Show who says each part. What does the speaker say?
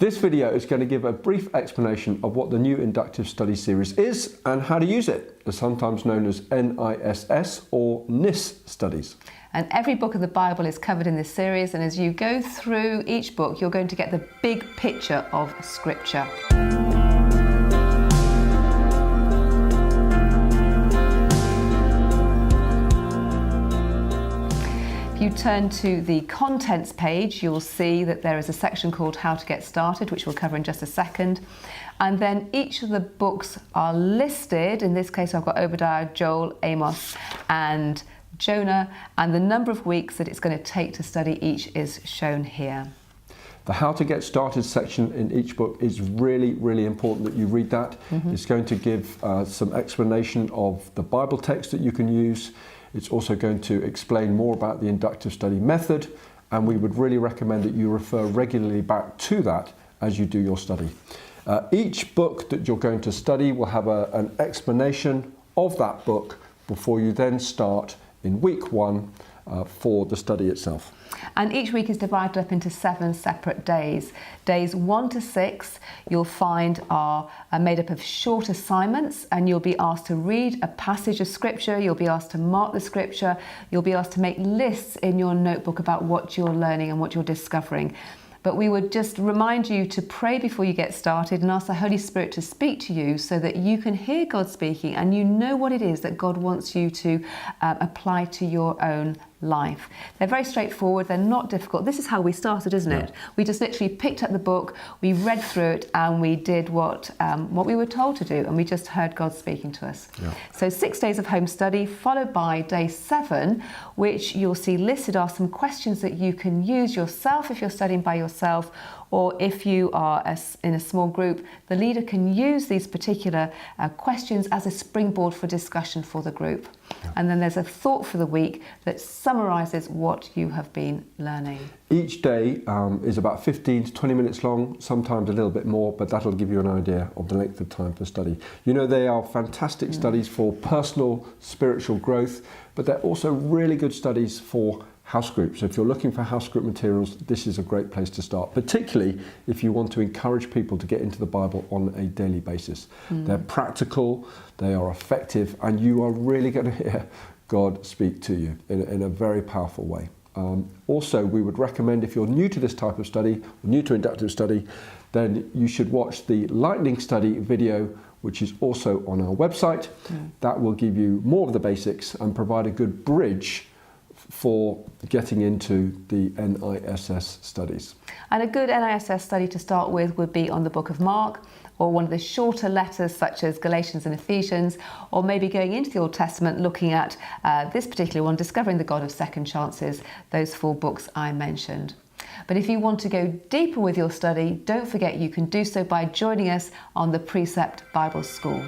Speaker 1: This video is going to give a brief explanation of what the new inductive study series is and how to use it, sometimes known as NISS or NISS studies.
Speaker 2: And every book of the Bible is covered in this series, and as you go through each book, you're going to get the big picture of Scripture. If you turn to the contents page, you'll see that there is a section called How to Get Started, which we'll cover in just a second. And then each of the books are listed. In this case, I've got Obadiah, Joel, Amos, and Jonah, and the number of weeks that it's going to take to study each is shown here.
Speaker 1: The How to Get Started section in each book is really important that you read that. It's going to give some explanation of the Bible text that you can use. It's also going to explain more about the inductive study method, and we would really recommend that you refer regularly back to that as you do your study. Each book that you're going to study will have an explanation of that book before you then start in week 1 for the study itself.
Speaker 2: And each week is divided up into 7 separate days. Days 1 to 6 you'll find are made up of short assignments, and you'll be asked to read a passage of Scripture, you'll be asked to mark the Scripture, you'll be asked to make lists in your notebook about what you're learning and what you're discovering. But we would just remind you to pray before you get started and ask the Holy Spirit to speak to you so that you can hear God speaking and you know what it is that God wants you to apply to your own life. They're very straightforward, they're not difficult. This is how we started, isn't it? We just literally picked up the book, we read through it, and we did what we were told to do, and we just heard God speaking to us. So 6 days of home study, followed by day 7, which you'll see listed are some questions that you can use yourself if you're studying by yourself, or if you are in a small group, the leader can use these particular questions as a springboard for discussion for the group. And then there's a thought for the week that summarises what you have been learning.
Speaker 1: Each day is about 15 to 20 minutes long, sometimes a little bit more, but that'll give you an idea of the length of time for study. You know, they are fantastic studies for personal spiritual growth, but they're also really good studies for house groups. So if you're looking for house group materials, this is a great place to start, particularly if you want to encourage people to get into the Bible on a daily basis. They're practical, they are effective, and you are really going to hear God speak to you in a very powerful way. Also, we would recommend, if you're new to this type of study, or new to inductive study, then you should watch the lightning study video, which is also on our website. That will give you more of the basics and provide a good bridge for getting into the NISS studies.
Speaker 2: And a good NISS study to start with would be on the book of Mark, or one of the shorter letters such as Galatians and Ephesians, or maybe going into the Old Testament looking at this particular one, Discovering the God of Second Chances, those 4 books I mentioned. But if you want to go deeper with your study, don't forget you can do so by joining us on the Precept Bible School.